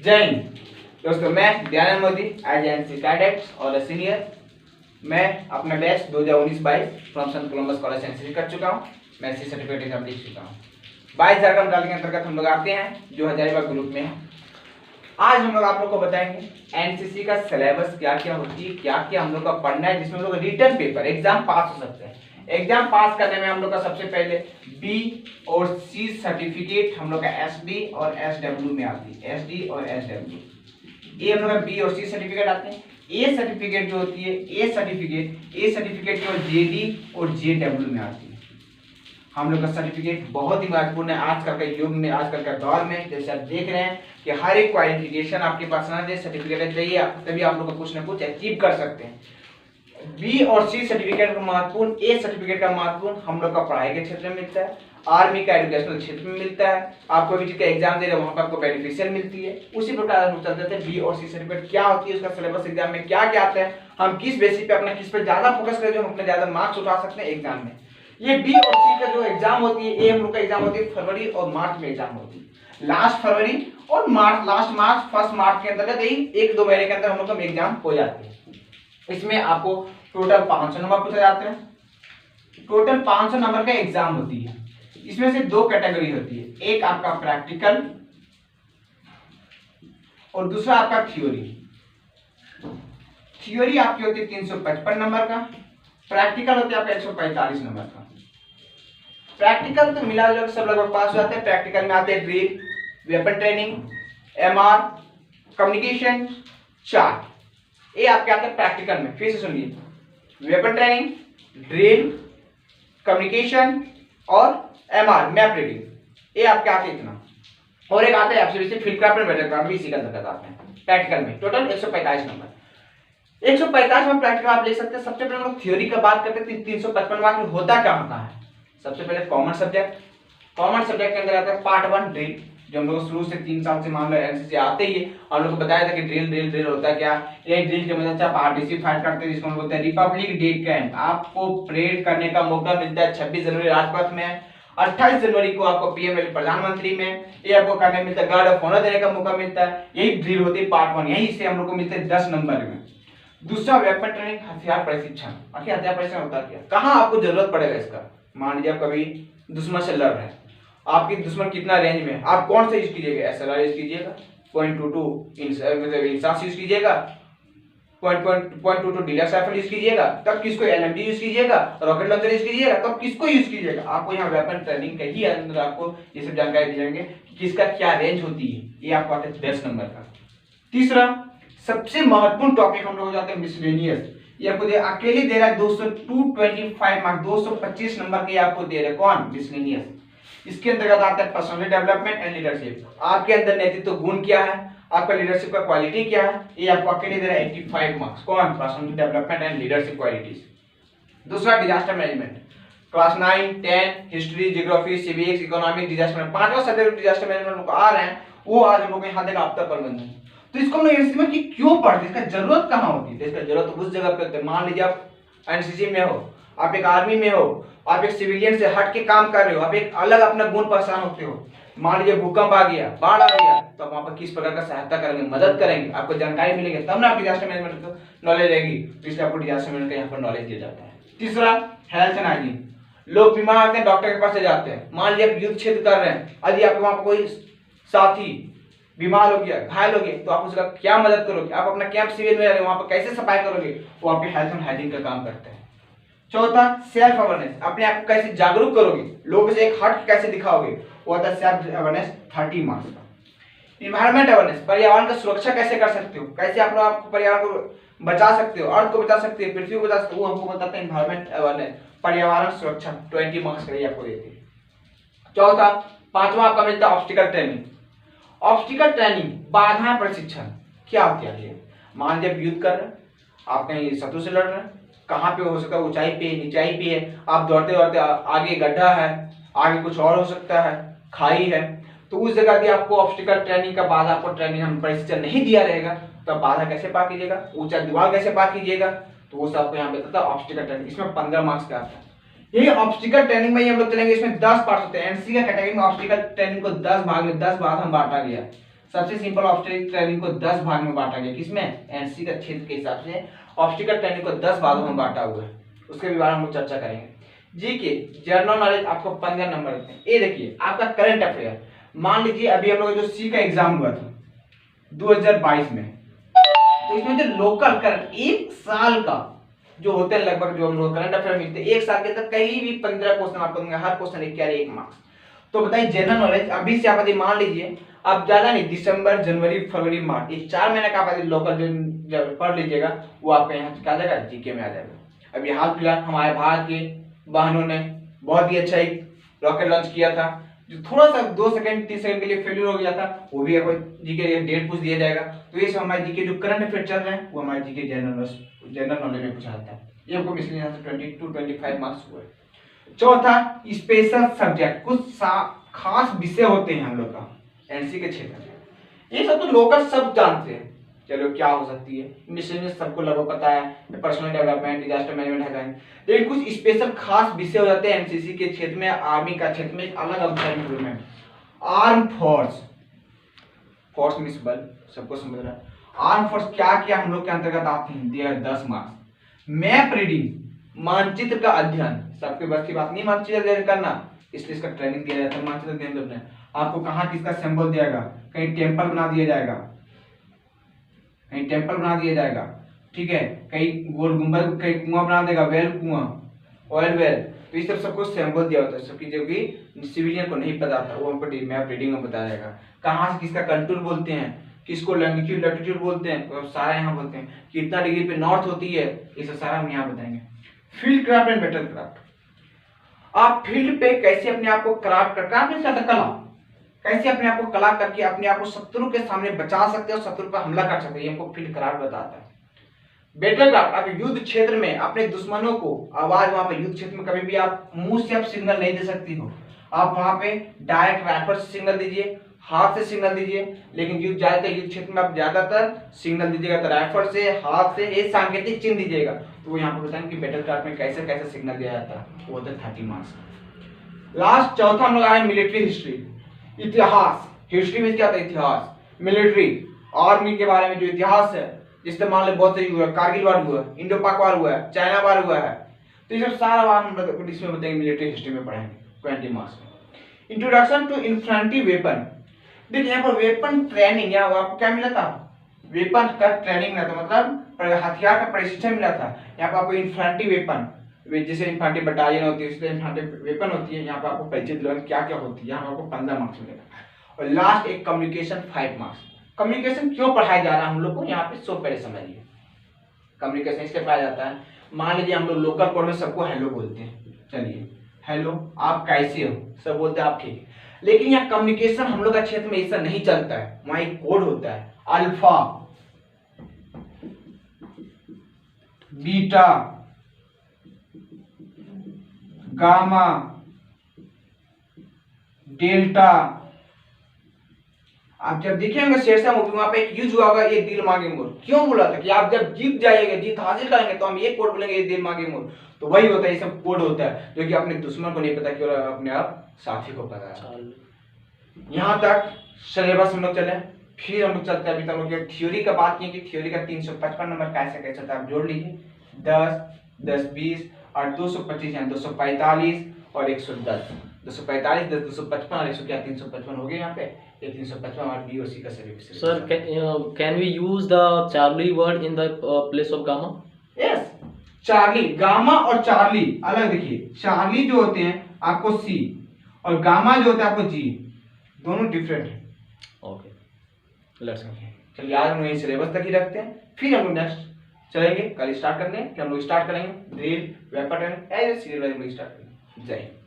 जय हिंद दोस्तों, मैं Dayanand Modi as NC cadet और सीनियर। मैं अपना batch 2019-22 from Sant Columbus college NCC कर चुका हूँ। मैं सी सर्टिफिकेट एग्जाम लिख चुका हूँ। 22 झारखंड डाल के अंतर्गत हम लोग आते हैं जो हजारीबाग ग्रुप में है। आज हम लोग आप लोग को बताएंगे एनसीसी का सिलेबस क्या क्या होती है, क्या क्या हम लोग का पढ़ना है, जिसमें हम लोग रिटर्न पेपर एग्जाम पास हो सकते हैं। एग्जाम पास करने में हम लोग का सबसे पहले बी और सी सर्टिफिकेट हम लोग का एसडी और एसडब्ल्यू में आती है। एसडी और एसडब्ल्यू ये हम लोग का बी और सी सर्टिफिकेट आते हैं। ए सर्टिफिकेट जो होती है ए सर्टिफिकेट जो जेडी और जेडब्ल्यू में आती है। हम लोग का सर्टिफिकेट बहुत ही महत्वपूर्ण है आजकल के युग में, आजकल के दौर में। जैसे आप देख रहे हैं कि हर एक क्वालिफिकेशन आपके पास ना दे, सर्टिफिकेट चाहिए तभी आप लोग कुछ ना कुछ अचीव कर सकते हैं। बी और सी सर्टिफिकेट का महत्वपूर्ण, ए सर्टिफिकेट का महत्वपूर्ण हम लोग का पढ़ाई के क्षेत्र में मिलता है, आर्मी का एजुकेशनल क्षेत्र में मिलता है। आप कोई भी चीज का एग्जाम दे रहे हो वहां पर आपको बेनिफिशियल मिलती है। उसी प्रकार हम चलते थे बी और सी सर्टिफिकेट क्या होती है, उसका सिलेबस एग्जाम में क्या क्या आता है, हम किस बेसिस पे अपना किस पे ज्यादा फोकस करें जो हम अपने ज्यादा मार्क्स उठा सकते हैं एग्जाम में। ये बी और सी का जो एग्जाम होती है, ए हम लोग का एग्जाम होती है फरवरी और मार्च में एग्जाम होती है। लास्ट फरवरी और मार्च, लास्ट मार्च फर्स्ट मार्च के अंतर्गत यही 1-2 महीने के अंदर हम लोग का एग्जाम हो जाती है। इसमें आपको टोटल 500 नंबर पूछे जाते हैं। टोटल 500 नंबर का एग्जाम होती है। इसमें से 2 कैटेगरी होती है, एक आपका प्रैक्टिकल और दूसरा आपका थ्योरी। थ्योरी आपकी होती है 355 नंबर का, प्रैक्टिकल होती है आपका 145 नंबर का। प्रैक्टिकल तो मिला जुला सब लगभग पास हो जाते हैं। प्रैक्टिकल में आते हैं drill, weapon training, MR, communication, chart. ये आपके आते हैं प्रैक्टिकल में। फिर से सुनिए, वेपन ट्रेनिंग, ड्रिल, कम्युनिकेशन और एमआर मैप रीडिंग, ये आपके आते हैं इतना। और एक आता है ऑब्जर्वेशन, फील्ड क्राफ्ट और बैटलक्राफ्ट भी इसी के अंतर्गत आते हैं प्रैक्टिकल में। Total 145 number. 145 में प्रैक्टिकल आप ले सकते हैं। सबसे पहले हम लोग थ्योरी का बात करते हैं। 355 मार्क में होता क्या होता है, सबसे पहले कॉमन सब्जेक्ट। कॉमन सब्जेक्ट के अंदर आता है पार्ट 1 ड्रिल, जो हम लोग शुरू से 3 साल से मान लो एनसीसी आते ही हम लोग को बताया था कि ड्रिल होता है क्या। ये ड्रिल के मदद से आप आरडीसी फाइट करते हैं, जिसको हम बोलते हैं रिपब्लिक डे कैंप। आपको परेड करने का मौका मिलता है 26 जनवरी राजपथ में, 28 जनवरी को आपको पीएम प्रधानमंत्री में ये आपको करने मिलता है। गार्ड ऑफ ऑनर देने का मौका मिलता है। यही ड्रिल होती है पार्ट 1, यही से हम लोग को मिलते हैं 10 नंबर में। दूसरा वेपन ट्रेनिंग, हथियार प्रशिक्षण। आखिर हथियार प्रशिक्षण होता क्या, कहाँ आपको जरूरत पड़ेगा इसका। मान लीजिए आप कभी दुश्मन से लड़ रहे हैं, आपकी दुश्मन कितना रेंज में, आप कौन सा यूज कीजिएगा, एसएलआर यूज कीजिएगा, .22 इंसास यूज कीजिएगा, .22 डीलक्स राइफल यूज कीजिएगा, तब किसको एलएमजी यूज कीजिएगा, रॉकेट लॉन्चर यूज कीजिएगा, तब किसको यूज कीजिएगा। आपको यहाँ वेपन ट्रेनिंग के ही अंदर आपको ये सब जानकारी दी जाएंगे कि किसका क्या रेंज होती है। ये आपको आते हैं 10 नंबर का। तीसरा सबसे महत्वपूर्ण टॉपिक हम लोग हो जाते हैं मिसलेनियस। ये आपको अकेले दे रहा है 225 मार्क, 225 नंबर के आपको दे रहा है। कौन, मिसलेनियस। इसके अंतर्गत आता है पर्सनालिटी डेवलपमेंट एंड लीडरशिप। आपके अंदर नेतृत्व गुण क्या है, आपका लीडरशिप का क्वालिटी क्या है, ये आपको अकेले दे रहा है 85 मार्क्स। कौन, personality development and leadership qualities. दूसरा disaster management, class 9, 10 history, geography, civics, economic, disaster management. 5वां सब्जेक्ट डिजास्टर मैनेजमेंट आ रहे हैं, वो आज हम लोग यहाँ देगा आपदा प्रबंधन। तो इसको हम लोग में कि क्यों पढ़ते, इसका जरूरत कहाँ होती है। इसका जरूरत उस जगह पे होती है, मान लीजिए आप एनसीसी में हो, आप एक आर्मी में हो, आप एक सिविलियन से हट के काम कर रहे हो, आप एक अलग अपना गुण पहचान होते हो। मान लीजिए भूकंप आ गया, बाढ़ आ गया, तो आप वहां पर किस प्रकार का सहायता करेंगे, मदद करेंगे, आपको जानकारी मिलेगी, तब ना आप डिजास्टर मैनेजमेंट को नॉलेज रहेगी। तो इसलिए आपको डिजास्टर मैनेजमेंट का यहाँ पर नॉलेज दिया जाता है। तीसरा हेल्थ एंड हाइजीन। लोग बीमार आते हैं, डॉक्टर के पास से जाते हैं। मान लीजिए आप युद्ध क्षेत्र कर रहे हैं, यदि आपको वहां पर कोई साथी बीमार हो गया, घायल हो गया, तो आप उसका क्या मदद करोगे। आप अपना कैंप सिविल में वहां पर कैसे सफाई करोगे, वो आपके हेल्थ एंड हाइजीन का काम करते हैं। चौथा सेल्फ अवेयरनेस, अपने आप को कैसे जागरूक करोगे, लोगों से एक हट कैसे दिखाओगे, वो होता है सेल्फ अवेयरनेस, 30 मार्क्स का। इन्वायरमेंट अवेयरनेस, पर्यावरण का सुरक्षा कैसे कर सकते हो, कैसे आप लोग पर्यावरण को बचा सकते हो, अर्थ को बचा सकते हो, पृथ्वी को बचा सकते हो, वो हमको बताते हैं इन्वायरमेंट अवेयरनेस, पर्यावरण सुरक्षा। 20 मार्क्स का ये आपको देते हैं। चौथा, 5वां आपका मिलता है ऑब्स्टिकल ट्रेनिंग। ऑब्स्टिकल ट्रेनिंग, बाधा प्रशिक्षण क्या होती है। मान लीजिए युद्ध कर रहे हैं, आप कहीं शत्रु से लड़ रहे हैं, कहाँ पे हो सकता है, ऊंचाई पे, नीचाई पे है, आप दौड़ते दौड़ते आगे गड्ढा है, आगे कुछ और हो सकता है, खाई है, तो उस जगह भी आपको ऑब्स्टिकल ट्रेनिंग का बाद आपको ट्रेनिंग हम प्रशिक्षण नहीं दिया रहेगा, तो आप बाधा कैसे पार कीजिएगा, ऊंचा दीवार कैसे पार कीजिएगा, तो वो सब आपको यहाँ पे बताता है ऑब्स्टिकल ट्रेनिंग। इसमें 15 मार्क्स का आता है। यही ऑब्स्टिकल ट्रेनिंग में हम लोग चलेंगे, इसमें 10 पार्ट होते हैं। एनसीसी का कैटेगरी में ऑब्स्टिकल ट्रेनिंग को 10 भाग में 10 भाग हम बांटा गया। सबसे सिंपल ऑब्स्टेकल ट्रेनिंग को 10 भाग में बांटा गया, किसमें? एनसी का क्षेत्र के हिसाब से ऑब्स्टेकल ट्रेनिंग को 10 भागों में बांटा हुआ है, उसके भी बारे में हम चर्चा करेंगे। जीके जनरल नॉलेज आपको 15 नंबर देते हैं। ये देखिए आपका करंट अफेयर, मान लीजिए अभी हम लोग जो सी का एग्जाम हुआ था 2022 में, तो इसमें जो लोकल करंट एक साल का जो होते हैं, लगभग जो हम लोग करंट अफेयर मिलते हैं एक साल के अंदर कहीं भी 15 क्वेश्चन आपको दूंगा, हर क्वेश्चन एक क्या 1 मार्क्स। तो बताइए जनरल नॉलेज अभी से आप मान लीजिए आप ज्यादा नहीं, दिसंबर जनवरी फरवरी मार्च ये 4 महीने का आप लोकल जब पढ़ लीजिएगा वो आपका यहाँ क्या जाएगा, जीके में आ जाएगा। अभी हाल फिलहाल हमारे भारत के बहनों ने बहुत ही अच्छा एक रॉकेट लॉन्च किया था, जो थोड़ा सा 2 सेकंड 3 सेकंड के लिए फेलियर हो गया था, वो भी आपको जीके डेट पूछ दिया जाएगा। तो ये सब हमारे जीके जो करंट अफेयर चल रहे हैं वो हमारे जीके जनरल नॉलेज में पूछा जाता है। ये हमको मिसली यहाँ से 22-25 मार्क्स हुए। चौथा स्पेशल सब्जेक्ट, कुछ खास विषय होते हैं हम लोग का एनसी के क्षेत्र में, ये सब तो लोकल सब जानते हैं। चलो क्या हो सकती है, मिसलेनियस सबको लगभग पता है, पर्सनल डेवलपमेंट, डिजास्टर मैनेजमेंट है, लेकिन कुछ स्पेशल खास विषय हो जाते हैं एनसीसी के क्षेत्र में, आर्मी का क्षेत्र में एक अलग अवसर improvement. Arm force, force means बल, सबको समझ रहा है। आर्म फोर्स क्या क्या हम लोग के अंतर्गत आते हैं, दिया 10 मार्क्स। मैप रीडिंग, मानचित्र का अध्ययन, सबके बस की बात नहीं मानचित्र अध्ययन करना, इसलिए इसका ट्रेनिंग दिया जाता है। मानचित्र अध्ययन करना है आपको, कहाँ किसका सिंबल दिया जाएगा, कहीं टेम्पल बना दिया जाएगा, कहीं टेम्पल बना दिया जाएगा, ठीक है, कहीं गोल गुंबद, कहीं कुआं बना देगा, वेल कुआं, ऑयल वेल, तो इस सब कुछ सिंबल दिया होता है, सबकी जो कि सिविलियन को नहीं पता था वो हमको मैप रीडिंग में बताया जाएगा। कहाँ से किसका कंटूर बोलते हैं, किसको लैंगिट्यूड लैटिट्यूड बोलते हैं, तो सारा यहाँ बोलते हैं, कितना डिग्री पे नॉर्थ होती है, ये सब सारा हम यहाँ बताएंगे। Field craft and battle craft, आप फील्ड पे कैसे अपने आप को क्राफ्ट कर कला, कैसे अपने आप को कला करके अपने आप को शत्रु के सामने बचा सकते हैं और शत्रु पर हमला कर सकते हैं, हमको फील्ड क्राफ्ट बताता है। बैटल क्राफ्ट, आप युद्ध क्षेत्र में अपने दुश्मनों को आवाज, वहां पे युद्ध क्षेत्र में कभी भी आप मुंह से आप सिग्नल नहीं दे सकती हो, आप वहां पे डायरेक्ट राइफल से सिग्नल दीजिए, हाथ से सिग्नल दीजिए, लेकिन युद्ध ज्यादातर युद्ध क्षेत्र में आप ज्यादातर सिग्नल दीजिएगा तो राइफल से, हाथ से, ये सांकेतिक चिन्ह दीजिएगा। तो वो यहाँ पे बताएंगे कि बैटल क्राफ्ट में कैसे कैसे सिग्नल दिया जाता है, वो होता है 30 मार्क्स। लास्ट चौथा हम लोग आए मिलिट्री हिस्ट्री, इतिहास। हिस्ट्री में क्या होता है, इतिहास, मिलिट्री, आर्मी के बारे में जो इतिहास है, जिससे मान लो बहुत सही हुआ, कारगिल वार हुआ, इंडो पाक वार हुआ है, चाइना वार हुआ है, तो ये सब सारा वार हम लोग इसमें बताएंगे, मिलिट्री हिस्ट्री में पढ़ाएंगे 20 मार्क्स में। इंट्रोडक्शन टू इन्फेंट्री वेपन, देखिए यहाँ पर वेपन ट्रेनिंग, यहाँ आपको क्या मिला था, वेपन का ट्रेनिंग मिला था, मतलब हथियार का प्रशिक्षण मिला था। यहाँ पर आपको इन्फेंट्री वेपन, जैसे इन्फेंट्री बटालियन होती है उससे इन्फेंट्री वेपन होती है, यहाँ पर आपको परिचय दिलाएंगे क्या क्या होती है, यहाँ आपको 15 मार्क्स मिलेगा। और लास्ट एक कम्युनिकेशन 5 मार्क्स। कम्युनिकेशन क्यों पढ़ाया जा रहा है हम लोग को, यहाँ पे सो पहले समझिए। कम्युनिकेशन इसलिए पढ़ाया जाता है, मान लीजिए हम लोग लोकल कोड में सबको हेलो बोलते हैं, चलिए हेलो आप कैसे हो, सब बोलते हैं आप ठीक, लेकिन यहाँ कम्युनिकेशन हम लोग का क्षेत्र में ऐसा नहीं चलता है, वहां एक कोड होता है, अल्फा, बीटा, गामा, डेल्टा। आप जब देखेंगे शेरशाह मूवी, वहां पे एक यूज हुआ होगा, ये दिल मांगे मोर, क्यों बोला था कि आप जब जीत जाएंगे, जीत हासिल करेंगे तो हम ये कोड बोलेंगे, ये दिल मांगे मोर। तो वही होता है, ये सब कोड होता है जो कि अपने दुश्मन को नहीं पता, केवल अपने आप साथी को पता है। यहाँ तक सिलेबस हम लोग चले, फिर हम लोग चलते हैं अभी तक थ्योरी का बात की, कि थ्योरी का 355 नंबर कैसे कैसे चलता है, आप जोड़ लीजिए 10, 10, 20 और 225 है, 245 और 110, 245, 10, 255 और 100 क्या 355 हो गए यहाँ पे, ये 355 और बीओसी का service. Sir can we use the Charlie word in the place of gamma? Yes, Charlie, gamma और चार्ली अलग, देखिए चार्ली जो होते हैं आपको सी और गामा जो होता है आपको जी, दोनों डिफरेंट है। Okay let's go. चलिए आज हम लोग सिलेबस तक ही रखते हैं, फिर हम लोग नेक्स्ट चलेंगे, कल स्टार्ट करने, फिर हम लोग स्टार्ट करेंगे drill, weapon training, as a serial हम लोग स्टार्ट करेंगे। जय हिंद।